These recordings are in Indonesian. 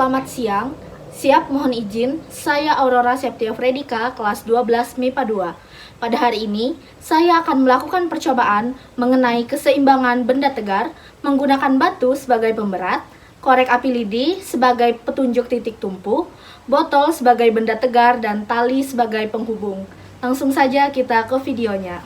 selamat siang. Siap, mohon izin. Saya Aurora Septia Fredika, kelas 12 MIPA 2. Pada hari ini, saya akan melakukan percobaan mengenai keseimbangan benda tegar menggunakan batu sebagai pemberat, korek api lidi sebagai petunjuk titik tumpu, botol sebagai benda tegar, dan tali sebagai penghubung. Langsung saja kita ke videonya.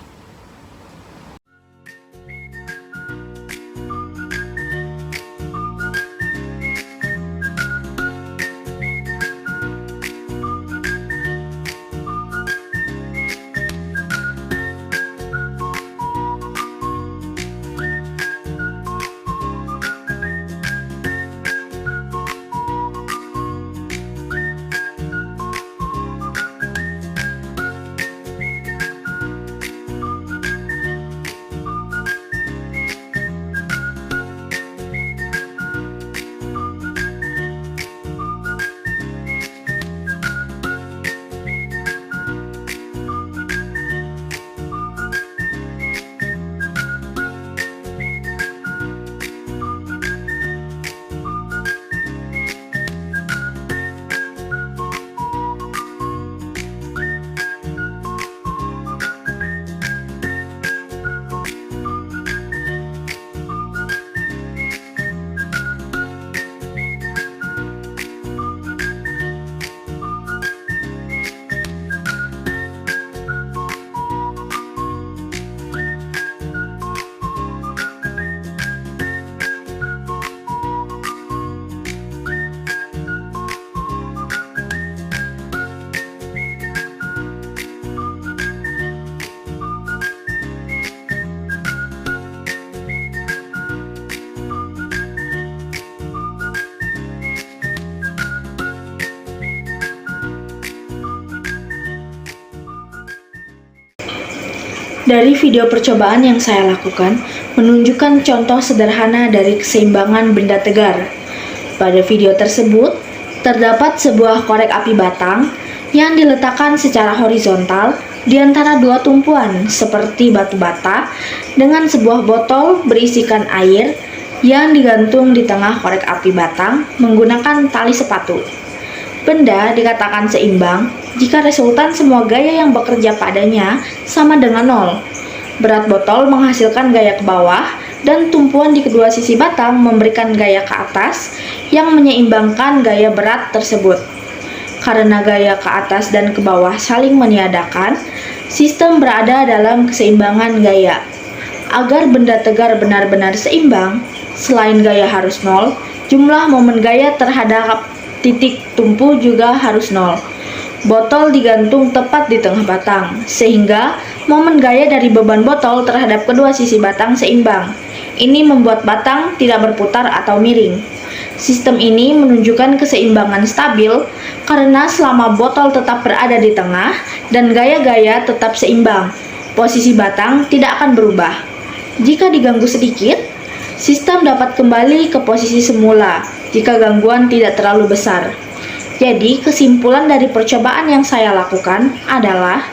Dari video percobaan yang saya lakukan, menunjukkan contoh sederhana dari keseimbangan benda tegar. Pada video tersebut, terdapat sebuah korek api batang yang diletakkan secara horizontal di antara dua tumpuan seperti batu bata dengan sebuah botol berisikan air yang digantung di tengah korek api batang menggunakan tali sepatu. Benda dikatakan seimbang jika resultan semua gaya yang bekerja padanya sama dengan nol. Berat botol menghasilkan gaya ke bawah dan tumpuan di kedua sisi batang memberikan gaya ke atas yang menyeimbangkan gaya berat tersebut. Karena gaya ke atas dan ke bawah saling meniadakan, sistem berada dalam keseimbangan gaya. Agar benda tegar benar-benar seimbang, selain gaya harus nol, jumlah momen gaya terhadap titik tumpu juga harus nol. Botol digantung tepat di tengah batang, sehingga momen gaya dari beban botol terhadap kedua sisi batang seimbang. Ini membuat batang tidak berputar atau miring. Sistem ini menunjukkan keseimbangan stabil karena selama botol tetap berada di tengah dan gaya-gaya tetap seimbang, posisi batang tidak akan berubah. Jika diganggu sedikit, sistem dapat kembali ke posisi semula jika gangguan tidak terlalu besar. Jadi, kesimpulan dari percobaan yang saya lakukan adalah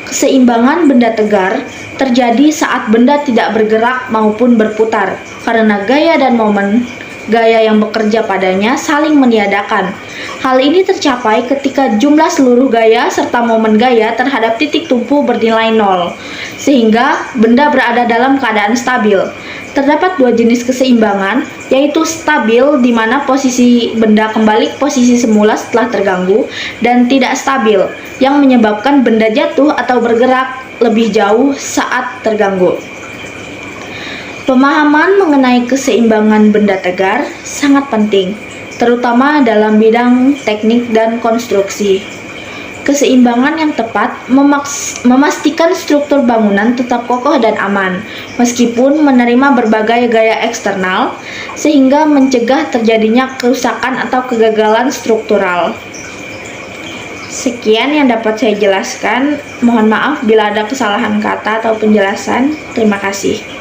keseimbangan benda tegar terjadi saat benda tidak bergerak maupun berputar karena gaya dan momen gaya yang bekerja padanya saling meniadakan. Hal ini tercapai ketika jumlah seluruh gaya serta momen gaya terhadap titik tumpu bernilai nol, sehingga benda berada dalam keadaan stabil. Terdapat dua jenis keseimbangan, yaitu stabil di mana posisi benda kembali ke posisi semula setelah terganggu, dan tidak stabil yang menyebabkan benda jatuh atau bergerak lebih jauh saat terganggu. Pemahaman mengenai keseimbangan benda tegar sangat penting, terutama dalam bidang teknik dan konstruksi. Keseimbangan yang tepat memastikan struktur bangunan tetap kokoh dan aman, meskipun menerima berbagai gaya eksternal, sehingga mencegah terjadinya kerusakan atau kegagalan struktural. Sekian yang dapat saya jelaskan. Mohon maaf bila ada kesalahan kata atau penjelasan. Terima kasih.